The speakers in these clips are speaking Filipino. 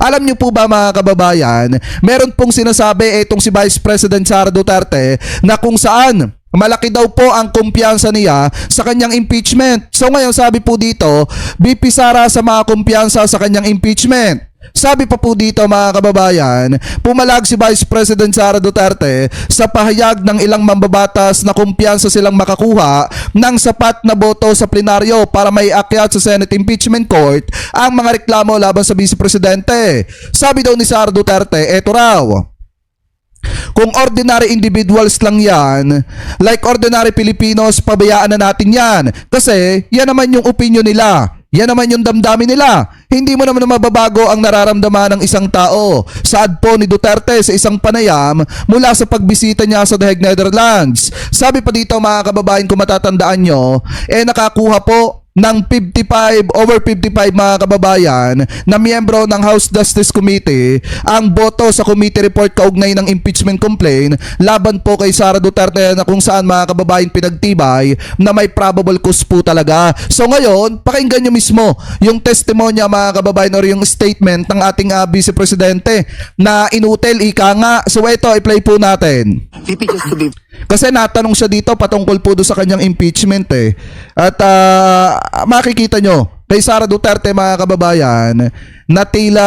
Alam niyo po ba mga kababayan, meron pong sinasabi itong si Vice President Sara Duterte na kung saan malaki daw po ang kumpiyansa niya sa kanyang impeachment. So ngayon sabi po dito, VP Sara sa mga kumpiyansa sa kanyang impeachment. Sabi pa po dito mga kababayan, pumalag si Vice President Sara Duterte sa pahayag ng ilang mambabatas na kumpiyansa silang makakuha ng sapat na boto sa plenaryo para may akyat sa Senate Impeachment Court ang mga reklamo laban sa Vice Presidente. Sabi daw ni Sara Duterte, eto raw, kung ordinary individuals lang yan, like ordinary Filipinos, pabayaan na natin yan. Kasi yan naman yung opinion nila. Yan naman yung damdamin nila. Hindi mo naman mababago ang nararamdaman ng isang tao. Saad po ni Duterte sa isang panayam mula sa pagbisita niya sa The Hague, Netherlands. Sabi pa dito mga kababayan, kung matatandaan nyo, nakakuha po ng over 55 mga kababayan na miyembro ng House Justice Committee ang boto sa committee report kaugnay ng impeachment complaint laban po kay Sara Duterte na kung saan mga kababayan pinagtibay na may probable cause po talaga. So ngayon, pakinggan nyo mismo yung testimonya mga kababayan or yung statement ng ating Vice Presidente na inutil ika nga. So ito, i-play po natin. VP, just to be... Kasi natanong siya dito patungkol po doon sa kanyang impeachment At makikita nyo kay Sara Duterte mga kababayan na tila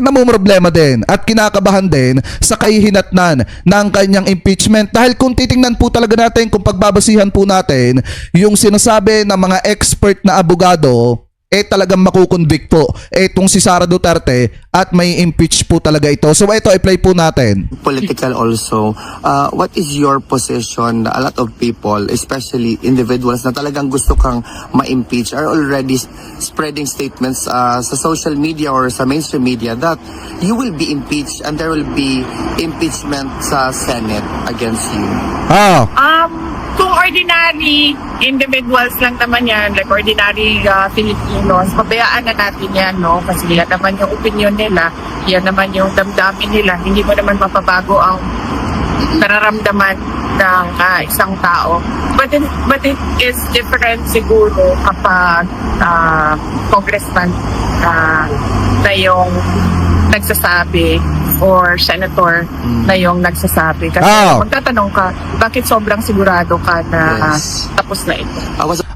namumroblema din at kinakabahan din sa kahihinatnan ng kanyang impeachment. Dahil kung titingnan po talaga natin, kung pagbabasihan po natin yung sinasabi ng mga expert na abogado, talagang makukonvict po itong si Sara Duterte at may impeach po talaga ito. So ito, i-play po natin. Political also. What is your position? A lot of people, especially individuals na talagang gusto kang ma-impeach, are already spreading statements sa social media or sa mainstream media that you will be impeached and there will be impeachment sa Senate against you. Kung ordinary individuals lang naman yan, like ordinary Filipinos, pabayaan na natin yan, no? Kasi yan naman yung opinion nila, yan naman yung damdamin nila. Hindi mo naman mapabago ang nararamdaman ng isang tao. But it is different siguro kapag congressman na yung nagsasabi or senator na yung nagsasabi. Kasi magtatanong ka, bakit sobrang sigurado ka na tapos na ito?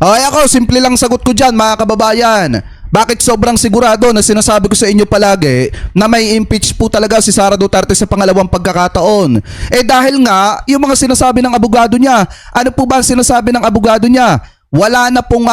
Okay, ako, simple lang sagot ko dyan mga kababayan. Bakit sobrang sigurado na sinasabi ko sa inyo palagi na may impeach po talaga si Sara Duterte sa pangalawang pagkakataon? Dahil nga, yung mga sinasabi ng abogado niya, ano po ba ang sinasabi ng abogado niya? Wala na pong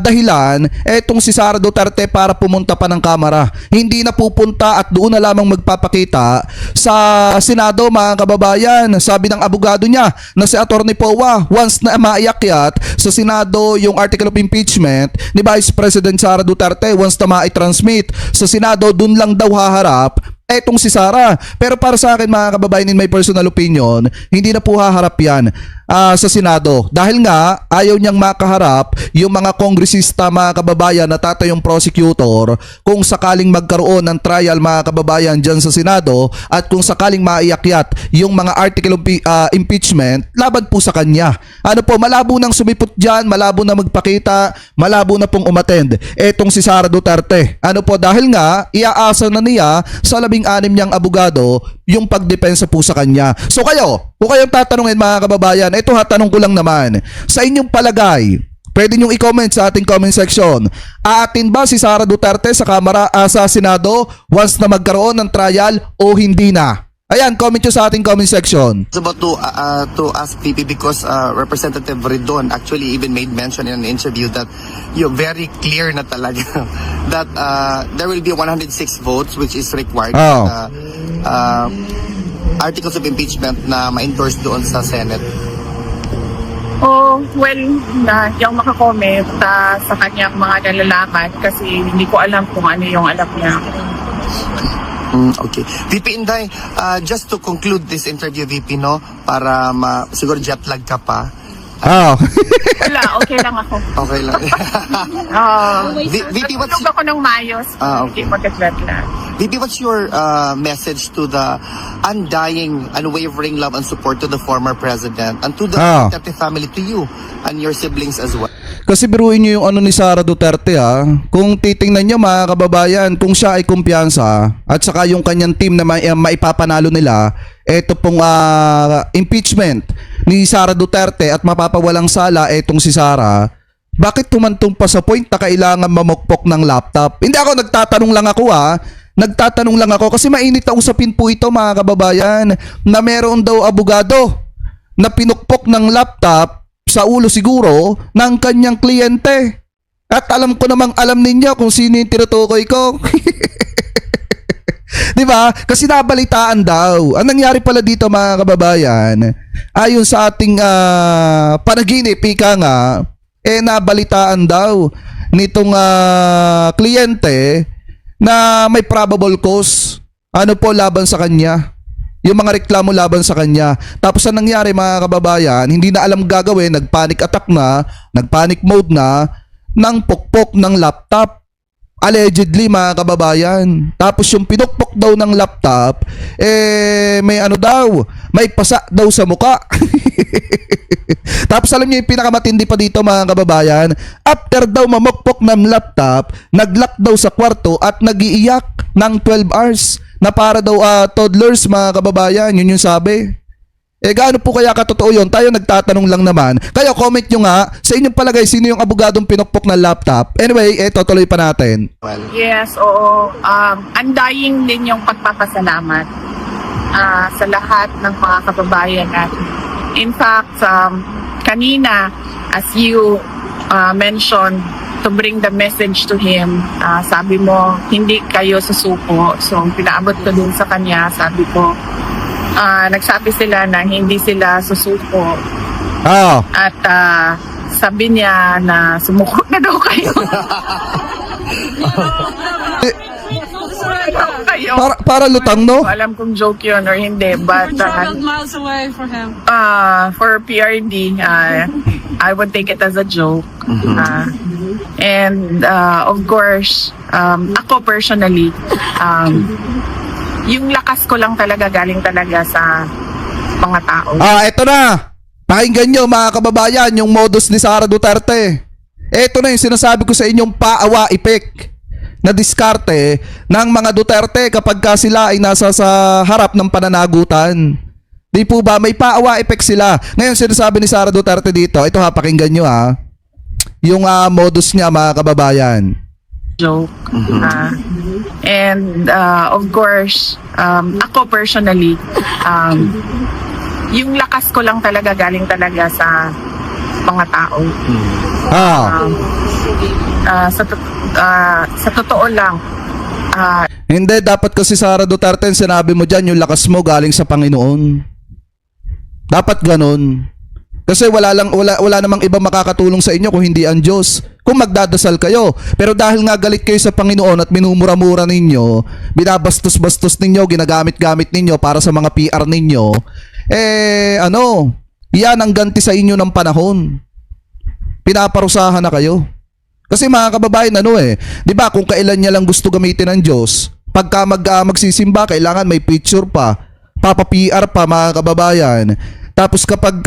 dahilan etong si Sara Duterte para pumunta pa ng Kamara. Hindi na pupunta at doon na lamang magpapakita sa Senado mga kababayan. Sabi ng abogado niya na si Attorney Powa, once na maiakyat sa Senado yung article of impeachment ni Vice President Sara Duterte, once na mai-transmit sa Senado, doon lang daw haharap etong si Sara. Pero para sa akin mga kababayan, in my personal opinion, hindi na po haharap yan sa Senado. Dahil nga, ayaw niyang makaharap yung mga kongresista mga kababayan na tatayong prosecutor kung sakaling magkaroon ng trial mga kababayan dyan sa Senado at kung sakaling maiakyat yung mga article of impeachment laban po sa kanya. Ano po, malabo nang sumipot dyan, malabo na magpakita, malabo na pong umattend etong si Sara Duterte. Ano po, dahil nga, iaasa na niya sa 16 niyang abogado yung pagdepensa po sa kanya. So kayo, kung kayong tatanungin mga kababayan, ito tanong ko lang naman, sa inyong palagay, pwede nyo i-comment sa ating comment section, aatin ba si Sara Duterte sa Kamara, sa Senado once na magkaroon ng trial o hindi na? Ayan, comment nyo sa ating comment section. It's about to ask VP because Representative Redon actually even made mention in an interview that you're very clear na talaga that there will be 106 votes which is required. Articles of impeachment na ma-endorse doon sa Senate. Well, hindi ako makakomment sa kanyang mga nalalaman kasi hindi ko alam kung ano yung alam niya. Okay. VP Inday, just to conclude this interview, VP, no, para siguro jet lag ka pa, Ah. Wala, okay lang ako. Okay lang. VP, what's, Natulog ako ng mayos. Okay. Hindi magka-jet lag. VP, what's your message to the undying, unwavering love and support to the former president and to the Duterte family, to you and your siblings as well? Kasi biruin nyo yung ano ni Sara Duterte ha. Kung titingnan nyo mga kababayan, kung siya ay kumpiyansa at saka yung kanyang team na maipapanalo nila, eto pong impeachment ni Sara Duterte at mapapawalang sala etong si Sara, bakit tumantong pa sa point na kailangan mamukpok ng laptop? Hindi ako nagtatanong lang ako Nagtatanong lang ako kasi mainit na usapin po ito mga kababayan na meron daw abogado na pinukpok ng laptop sa ulo siguro ng kanyang kliyente. At alam ko namang alam ninyo kung sino yung tinutukoy ko. Di ba? Kasi nabalitaan daw. Ang nangyari pala dito mga kababayan, ayon sa ating panaginip, ika nga, nabalitaan daw nitong kliyente na may probable cause. Ano po laban sa kanya? Yung mga reklamo laban sa kanya. Tapos ang nangyari mga kababayan, hindi na alam gagawin, nagpanic attack na, nagpanic mode na, ng pukpok ng laptop. Allegedly mga kababayan. Tapos yung pinukpok daw ng laptop, may ano daw, may pasa daw sa muka. Tapos alam niyo yung pinakamatindi pa dito mga kababayan, after daw mamukpok ng laptop, naglock daw sa kwarto at nagiiyak ng 12 hours na para daw toddlers mga kababayan. Yun yung sabi. Gaano po kaya katotoo yun? Tayo nagtatanong lang naman. Kayo comment nyo nga sa inyong palagay sino yung abogadong pinukpok ng laptop. Anyway, tuloy pa natin. Yes, oo. Undying din yung pagpapasalamat sa lahat ng mga kababayan natin. In fact, kanina, as you mentioned, to bring the message to him, sabi mo, hindi kayo susuko. So, pinaabot ko din sa kanya, sabi ko, nagsabi sila na hindi sila susuko. At sabi niya na sumuko na daw kayo. Para lutang, no? Alam kong joke yun or hindi, but miles away for him. For PRD, I would take it as a joke. And of course, ako personally, yung lakas ko lang talaga galing talaga sa mga tao. Eto na. Pakinggan nyo mga kababayan yung modus ni Sara Duterte. Eto na yung sinasabi ko sa inyong paawa effect na diskarte ng mga Duterte kapag ka sila ay nasa sa harap ng pananagutan. Di po ba? May paawa effect sila. Ngayon sinasabi ni Sara Duterte dito, ito pakinggan nyo yung modus niya mga kababayan. Joke. And of course, ako personally, yung lakas ko lang talaga galing talaga sa mga tao. Sa totoo lang, hindi, dapat kasi Sara Duterte sinabi mo dyan, yung lakas mo galing sa Panginoon. Dapat ganun. Kasi wala namang iba makakatulong sa inyo kung hindi ang Diyos. Kung magdadasal kayo. Pero dahil nga galit kayo sa Panginoon at minumura-mura ninyo, binabastos-bastos ninyo, ginagamit-gamit ninyo para sa mga PR ninyo, yan ang ganti sa inyo ng panahon. Pinaparusahan na kayo. Kasi mga kababayan, di ba kung kailan niya lang gusto gamitin ng Diyos, pagka magsisimba, kailangan may picture pa, papa-PR pa mga kababayan. Tapos kapag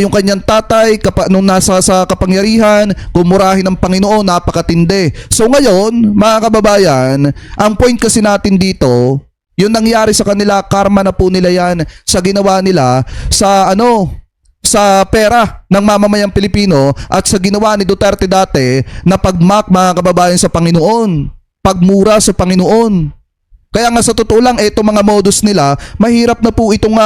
yung kanyang tatay nung nasa sa kapangyarihan, kumurahin ng Panginoon, napakatindi. So ngayon, mga kababayan, ang point kasi natin dito, yung nangyari sa kanila, karma na po nila yan sa ginawa nila sa sa pera ng mamamayang Pilipino at sa ginawa ni Duterte dati na pagmak mga kababayan sa Panginoon, pagmura sa Panginoon. Kaya nga sa totoo lang, itong mga modus nila, mahirap na po itong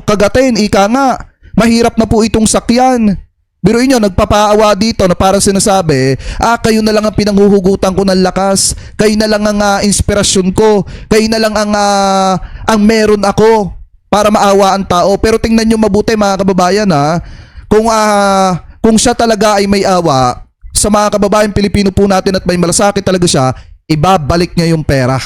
kagatin, ika nga. Mahirap na po itong sakyan. Biruin nyo, nagpapaawa dito na parang sinasabi, kayo na lang ang pinanghuhugutan ko ng lakas, kayo na lang ang inspirasyon ko, kayo na lang ang meron ako para maawa ang tao. Pero tingnan nyo mabuti mga kababayan kung siya talaga ay may awa, sa mga kababayan Pilipino po natin at may malasakit talaga siya, ibabalik niya yung pera.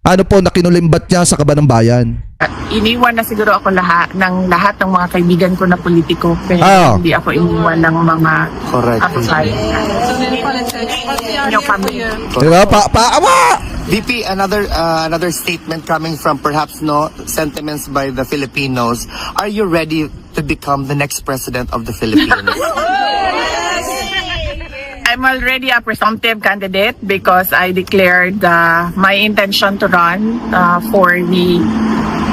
ano po na kinulimbat niya sa kaban ng bayan. Iniwan na siguro ako lahat ng mga kaibigan ko na politiko, pero Ah. hindi ako iniwan ng mga Correct. kapasayan. So in politics, what's your Yung advice kami. to you? Diba? Paawa! VP, another statement coming from perhaps sentiments by the Filipinos. Are you ready to become the next president of the Philippines? I'm already a presumptive candidate because I declared my intention to run for the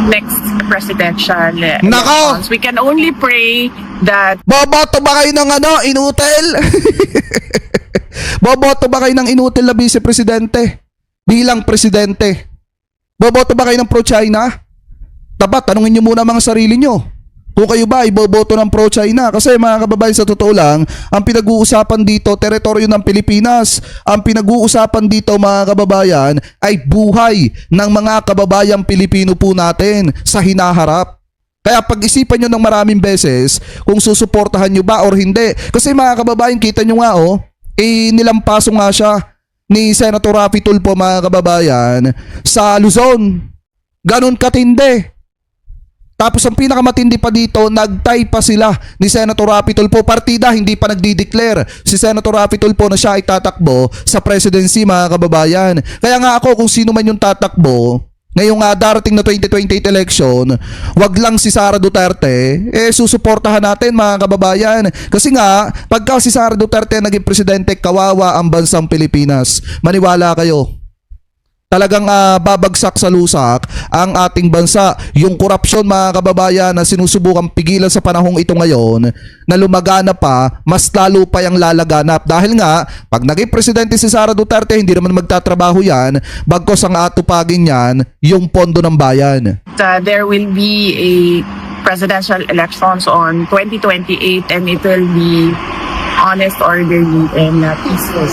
next presidential elections. We can only pray that Boboto ba kayo ng inutil? Boboto ba kayo ng inutil na vice-presidente? Bilang presidente? Boboto ba kayo ng pro-China? Dapat, tanungin nyo muna mga sarili nyo. Kung kayo ba iboboto ng pro-China? Kasi mga kababayan, sa totoo lang, ang pinag-uusapan dito, teritoryo ng Pilipinas. Ang pinag-uusapan dito mga kababayan ay buhay ng mga kababayang Pilipino po natin sa hinaharap. Kaya pag-isipan nyo ng maraming beses kung susuportahan nyo ba or hindi. Kasi mga kababayan, kita nyo nga nilampaso nga siya ni Senator Raffy Tulfo mga kababayan sa Luzon. Ganon katindi. Tapos ang pinakamatindi pa dito, nagtay pa sila ni Senator Raffy Tulfo. Partida, hindi pa nagdi-declare si Senator Raffy Tulfo na siya ay tatakbo sa presidency mga kababayan. Kaya nga ako kung sino man yung tatakbo, ngayong darating na 2028 election, wag lang si Sara Duterte, susuportahan natin mga kababayan. Kasi nga, pagka si Sara Duterte naging presidente, kawawa ang bansang Pilipinas. Maniwala kayo. Talagang babagsak sa lusak ang ating bansa. Yung korupsyon mga kababayan na sinusubukang pigilan sa panahong ito ngayon na lumagana pa, mas lalo pa yung lalaganap. Dahil nga, pag naging presidente si Sara Duterte, hindi naman magtatrabaho yan, bagkos ang atupagin yan, yung pondo ng bayan. there will be a presidential elections on 2028 and it will be honest, orderly, and peaceful.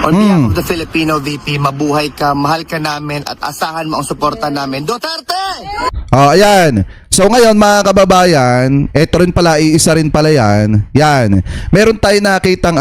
On behalf of the Filipino VP, mabuhay ka, mahal ka namin, at asahan mo ang suporta namin. Duterte! Ayan. So ngayon mga kababayan, eto rin pala, iisa rin pala yan. Yan. Meron tayo nakitang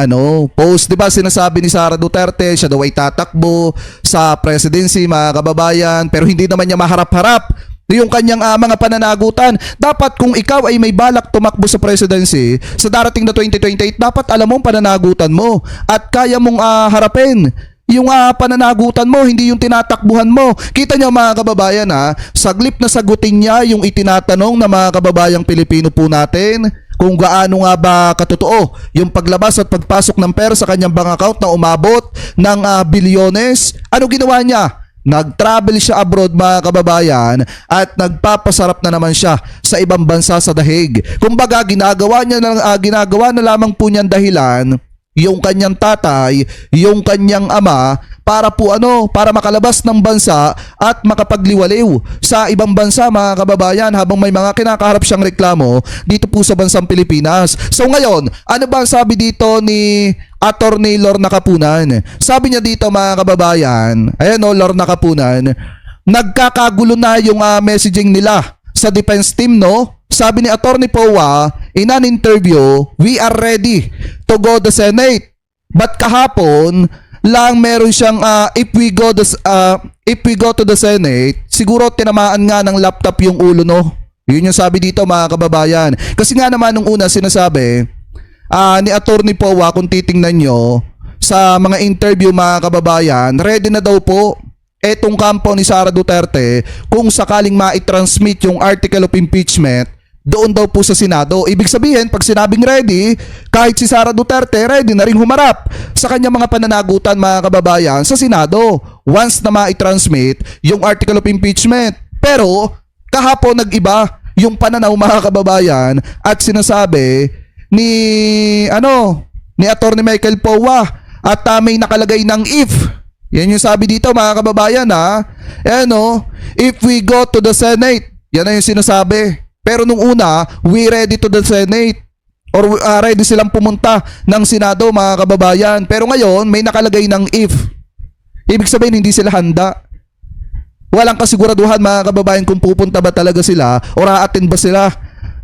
post, 'di ba? Sinasabi ni Sara Duterte, siya daw ay tatakbo sa presidency mga kababayan, pero hindi naman niya maharap-harap yung kanyang mga pananagutan. Dapat kung ikaw ay may balak tumakbo sa presidency sa darating na 2028, dapat alam mo ang pananagutan mo at kaya mong harapin yung pananagutan mo, hindi yung tinatakbuhan mo. Kita nyo mga kababayan saglip na sagutin niya yung itinatanong na mga kababayang Pilipino po natin kung gaano nga ba katotoo yung paglabas at pagpasok ng pera sa kanyang bank account na umabot ng bilyones. Ano ginawa niya? Nag-travel siya abroad mga kababayan at nagpapasarap na naman siya sa ibang bansa sa dahig. Kumbaga ginagawa na lamang po niyan dahilan yung kanyang tatay, yung kanyang ama para makalabas ng bansa at makapagliwaliw sa ibang bansa mga kababayan habang may mga kinakaharap siyang reklamo dito po sa bansang Pilipinas. So ngayon, ano ba ang sabi dito ni Attorney Lorna Kapunan? Sabi niya dito mga kababayan, ayan Lorna Kapunan, nagkakagulo na yung messaging nila sa defense team Sabi ni Attorney Powa in an interview, we are ready to go the Senate. But kahapon lang meron siyang if we go to the Senate, siguro tinamaan nga ng laptop yung ulo Yun yung sabi dito mga kababayan. Kasi nga naman nung una sinasabi ni Attorney Powa, kung titingnan nyo sa mga interview mga kababayan, ready na daw po etong kampo ni Sara Duterte kung sakaling ma-transmit yung article of impeachment doon daw po sa Senado. Ibig sabihin, pag sinabing ready, kahit si Sara Duterte, ready na rin humarap sa kanyang mga pananagutan mga kababayan sa Senado once na ma-transmit yung article of impeachment. Pero kahapon nag-iba yung pananaw mga kababayan at sinasabi ni Attorney Michael Powa at may nakalagay ng if. Yan yung sabi dito mga kababayan if we go to the Senate, yan na yung sinasabi. Pero nung una, we ready to the Senate or ready silang pumunta ng Senado mga kababayan. Pero ngayon, may nakalagay ng if. Ibig sabihin hindi sila handa. Walang kasiguraduhan mga kababayan kung pupunta ba talaga sila or a-attend ba sila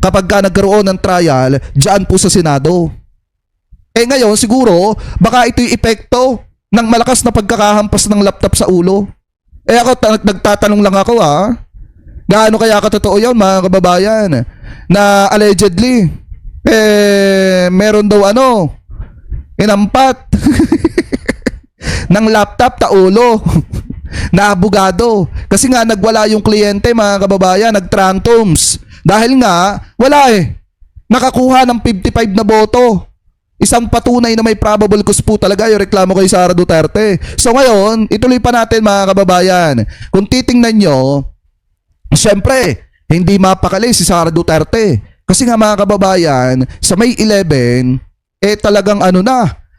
kapag nagkaroon ng trial dyan po sa Senado. Ngayon siguro baka ito'y epekto ng malakas na pagkakahampas ng laptop sa ulo. Eh ako, nagtatanong lang ako gaano kaya katotoo yun mga kababayan? Na allegedly, meron daw inampat ng laptop ulo na abogado. Kasi nga nagwala yung kliyente mga kababayan, nagtrantoms. Dahil nga, wala nakakuha ng 55 na boto. Isang patunay na may probable cause po talaga yung reklamo kay Sara Duterte. So ngayon, ituloy pa natin mga kababayan. Kung titingnan nyo, syempre, hindi mapakali si Sara Duterte. Kasi nga mga kababayan, sa May 11, talagang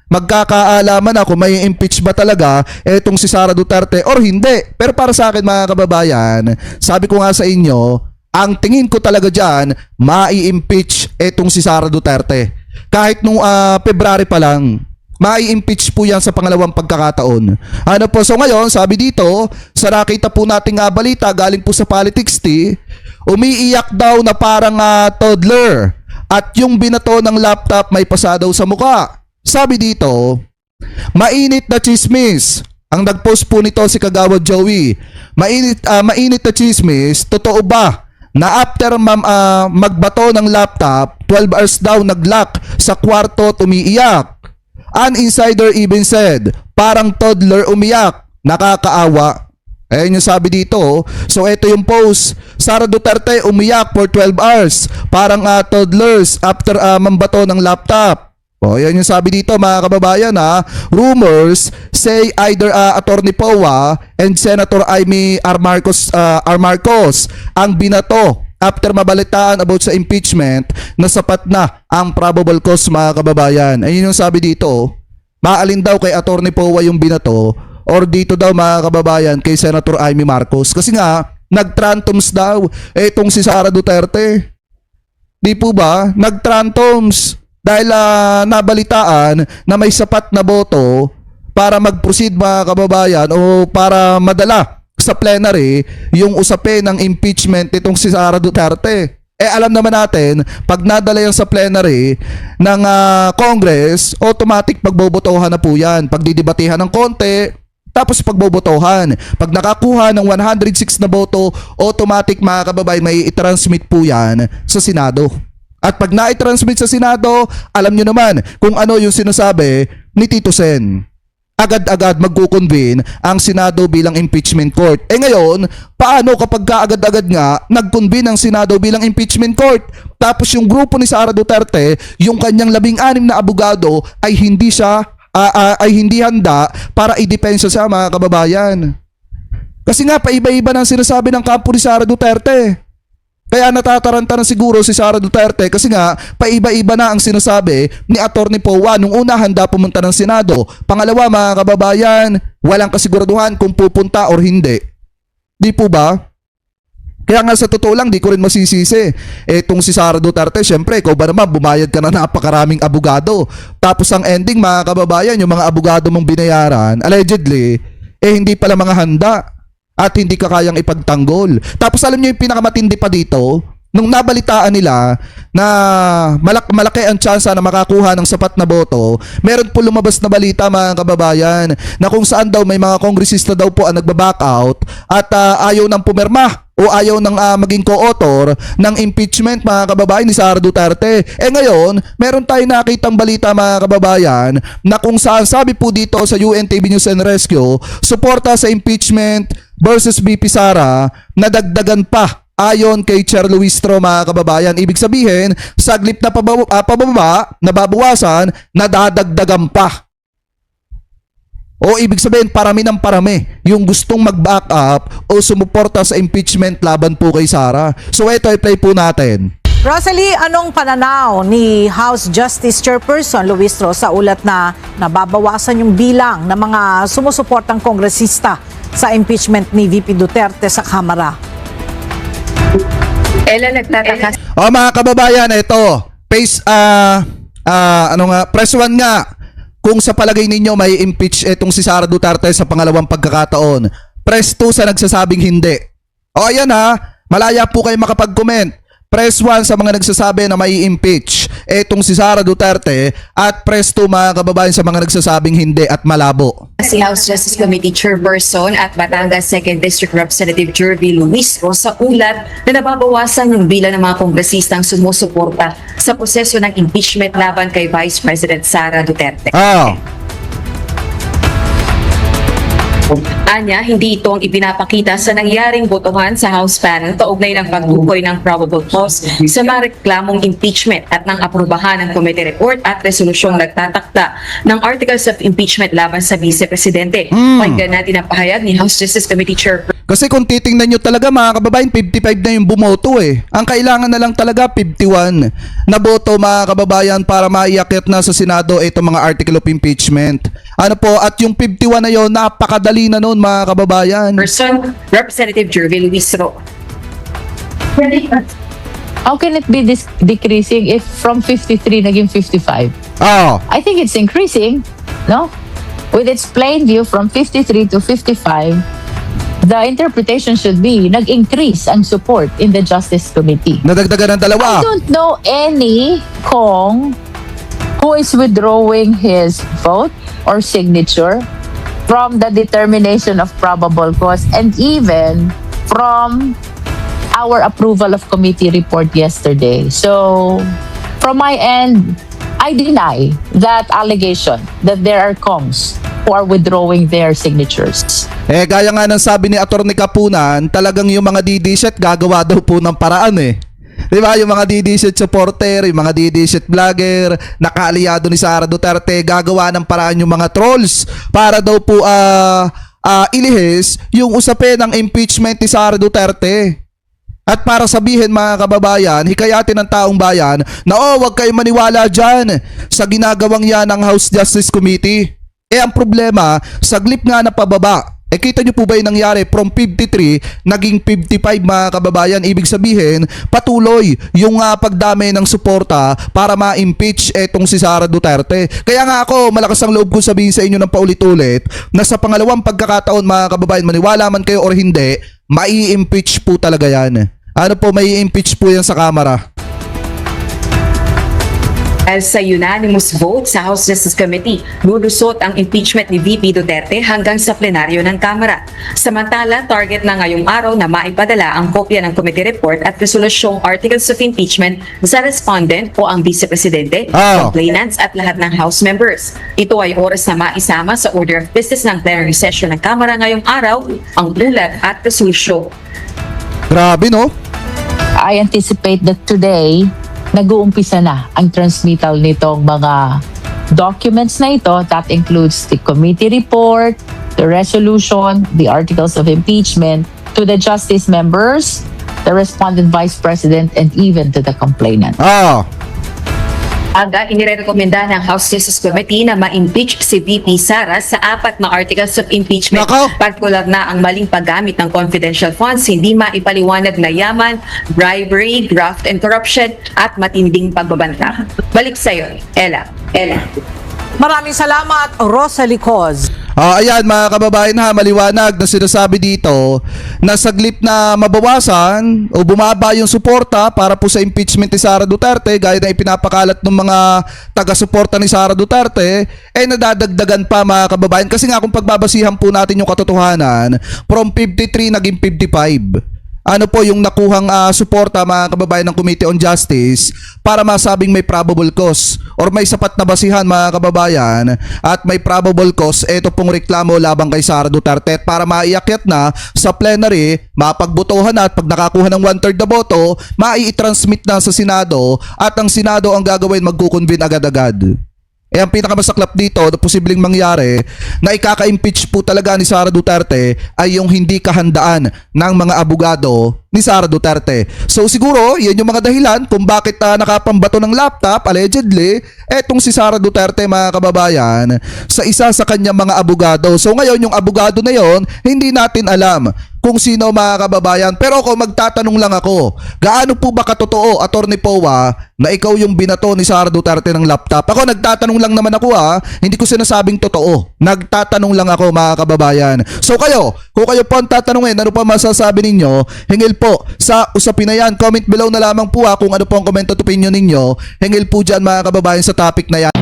magkakaalaman na kung may impeach ba talaga etong si Sara Duterte or hindi. Pero para sa akin mga kababayan, sabi ko nga sa inyo, ang tingin ko talaga dyan, mai-impeach etong si Sara Duterte. Kahit nung February pa lang, mai-impeach po yan sa pangalawang pagkakataon. So ngayon, sabi dito, sa nakita po nating balita galing po sa Politics Tea, umiiyak daw na parang toddler at yung binato ng laptop may pasa daw sa muka. Sabi dito, mainit na chismis. Ang nag-post po nito si Kagawad Joey. Mainit na chismis, totoo ba na after magbato ng laptop, 12 hours daw nag-lock sa kwarto at umiiyak? An insider even said, parang toddler umiyak, nakakaawa. Ayun yung sabi dito. So ito yung post. Sara Duterte umiyak for 12 hours, parang toddlers after mambato ng laptop. Yan yung sabi dito mga kababayan Rumors say either Attorney Poa and Senator Amy R. Marcos ang binato after mabalitaan about sa impeachment na sapat na ang probable cause mga kababayan. Ayun yung sabi dito. Maalin daw kay Attorney Poa yung binato or dito daw mga kababayan kay Senator Amy Marcos. Kasi nga nagtrantoms daw etong si Sara Duterte. Di po ba? Nagtrantoms. Dahil nabalitaan na may sapat na boto para mag-proceed mga kababayan o para madala sa plenary yung usapin ng impeachment nitong si Sara Duterte. Alam naman natin, pag nadala yan sa plenary ng Congress, automatic pagbobotohan na po yan. Pagdidebatehan ng konti, tapos pagbobotohan. Pag nakakuha ng 106 na boto, automatic mga kababayan may i-transmit po yan sa Senado. At pag na-transmit sa Senado, alam nyo naman kung ano yung sinasabi ni Tito Sen. Agad-agad magkukonvene ang Senado bilang impeachment court. Ngayon, paano kapag agad-agad nga nagconvene ang Senado bilang impeachment court? Tapos yung grupo ni Sara Duterte, yung kanyang 16 na abogado ay hindi handa para idepensa sa mga kababayan. Kasi nga paiba-iba na ang sinasabi ng kampo ni Sara Duterte. Kaya natataranta na siguro si Sara Duterte kasi nga paiba-iba na ang sinasabi ni Attorney Poa. Nung una handa pumunta ng Senado. Pangalawa mga kababayan, walang kasiguraduhan kung pupunta or hindi. Di po ba? Kaya nga sa totoo lang, di ko rin masisisi. Etong si Sara Duterte, syempre, ikaw ba naman, bumayad ka na napakaraming abogado. Tapos ang ending mga kababayan, yung mga abogado mong binayaran, allegedly, hindi pala mga handa. At hindi ka kayang ipagtanggol. Tapos alam niyo yung pinakamatindi pa dito, nung nabalitaan nila na malaki ang tsansa na makakuha ng sapat na boto, meron po lumabas na balita mga kababayan na kung saan daw may mga kongresista daw po ang nagbaback out at ayaw nang pumirma o ayaw nang maging co-author ng impeachment mga kababayan ni Sara Duterte. Ngayon, meron tayong nakitang balita mga kababayan na kung saan sabi po dito sa UNTV News and Rescue, suporta sa impeachment versus BP Sara, nadagdagan pa ayon kay Chair Luis Tro mga kababayan. Ibig sabihin, saglit na pababa, nababawasan, nadadagdagan pa. O ibig sabihin, parami ng parami yung gustong mag-back up o sumuporta sa impeachment laban po kay Sara. So ito, i-play po natin. Rosalie, anong pananaw ni House Justice Chairperson Luis Tro sa ulat na nababawasan yung bilang ng mga sumusuportang kongresista sa impeachment ni VP Duterte sa Kamara? Ella, nagtataka. Mga kababayan, ito. Press 1 nga. Kung sa palagay ninyo may impeach itong si Sara Duterte sa pangalawang pagkakataon. Press 2 sa nagsasabing hindi. Ayan malaya po kayo makapag-comment. Press 1 sa mga nagsasabi na may impeach etong si Sara Duterte at press 2 mga kababayan sa mga nagsasabing hindi at malabo. Si House Justice Committee Chairperson at Batangas 2nd District Representative Jervy Luistro sa ulat na nababawasan ng bilang ng mga kongresistang sumusuporta sa proseso ng impeachment laban kay Vice President Sara Duterte. Anya, hindi ito ang ipinapakita sa nangyaring botohan sa House panel kaugnay ng pagtukoy ng probable cause sa mga reklamong impeachment at ng aprubahan ng committee report at resolusyong nagtatakda ng articles of impeachment laban sa Vice Presidente. Pakinggan natin ang pahayag ni House Justice Committee Chairperson. Kasi kung titingnan nyo talaga mga kababayan, 55 na yung bumoto eh. Ang kailangan na lang talaga 51 na boto mga kababayan para maiakyat na sa Senado itong mga article of impeachment. Ano po, at yung 51 na yun, napakadali na nun mga kababayan. Representative Jervy Luistro. How can it be decreasing if from 53 naging 55? I think it's increasing, no? With its plain view from 53 to 55, the interpretation should be nag-increase ang support in the Justice Committee. Nadagdagan ng dalawa. I don't know any Kong who is withdrawing his vote or signature from the determination of probable cause and even from our approval of committee report yesterday. So, from my end, I deny that allegation that there are Kongs who are withdrawing their signatures. Gaya nga ng sabi ni Atty. Kapunan, talagang yung mga DD-shit gagawa daw po ng paraan eh. Di ba? Yung mga DD-shit supporter, yung mga DD-shit vlogger, nakaaliyado ni Sara Duterte, gagawa ng paraan yung mga trolls para daw po ilihis yung usapin ng impeachment ni Sara Duterte. At para sabihin mga kababayan, hikayatin ng taong bayan na wag kayong maniwala dyan sa ginagawang yan ng House Justice Committee. Ang problema, saglip nga na pababa. Kita nyo po ba yung nangyari from 53 naging 55 mga kababayan? Ibig sabihin, patuloy yung pagdami ng suporta para ma-impeach etong si Sara Duterte. Kaya nga ako, malakas ang loob ko sabihin sa inyo ng paulit-ulit na sa pangalawang pagkakataon mga kababayan, maniwala man kayo or hindi, mai-impeach po talaga yan. Ano po, mai-impeach po yan sa Kamara. Dahil sa unanimous vote sa House Justice Committee, lulusot ang impeachment ni VP Duterte hanggang sa plenaryo ng Kamara. Samantala, target na ngayong araw na maipadala ang kopya ng committee report at resolusyong articles of impeachment sa respondent o ang Vice Presidente, complainants at lahat ng House members. Ito ay oras na maisama sa order of business ng plenary session ng Kamara ngayong araw ang ulat at resolusyon. Grabe no? I anticipate that today, nag-uumpisa na ang transmittal nitong mga documents na ito. That includes the committee report, the resolution, the articles of impeachment to the justice members, the respondent vice president, and even to the complainant. Aga, inirekomenda ng House Justice Committee na ma-impeach si VP Sara sa 4 na articles of impeachment. Partikular na ang maling paggamit ng confidential funds, hindi maipaliwanag na yaman, bribery, graft and corruption, at matinding pagbabanta. Balik sa'yo, Ella. Maraming salamat, Rosalie Coz. Ayan mga kababayan maliwanag na sinasabi dito na saglip na mabawasan o bumaba yung suporta para po sa impeachment ni Sara Duterte gaya na ipinapakalat ng mga taga-suporta ni Sara Duterte, nadadagdagan pa mga kababayan. Kasi nga kung pagbabasihan po natin yung katotohanan, from 53 naging 55. Ano po yung nakuhang suporta mga kababayan ng Committee on Justice para masabing may probable cause or may sapat na basihan mga kababayan at may probable cause ito pong reklamo labang kay Sara Duterte at para maiakyat na sa plenary, mapagbotohan na at pag nakakuha ng 1/3 na boto, mai-transmit na sa Senado at ang Senado ang gagawin, magkukonvene agad-agad. Ang pinakamasaklap dito na posibleng mangyari na ikaka-impeach po talaga ni Sara Duterte ay yung hindi kahandaan ng mga abogado ni Sara Duterte. So siguro, yan yung mga dahilan kung bakit nakapambato ng laptop, allegedly, etong si Sara Duterte mga kababayan sa isa sa kanyang mga abogado. So ngayon yung abogado na yon, hindi natin alam kung sino mga kababayan. Pero ako magtatanong lang ako, gaano po ba katotoo, Atty. Powa, na ikaw yung binato ni Sara Duterte ng laptop? Ako nagtatanong lang naman ako hindi ko sinasabing totoo. Nagtatanong lang ako mga kababayan. So kayo, kung kayo po ang tatanungin, ano pa masasabi ninyo, hingil po sa usapin na yan. Comment below na lamang po kung ano po ang comment at opinion ninyo. Hingil po dyan mga kababayan sa topic na yan.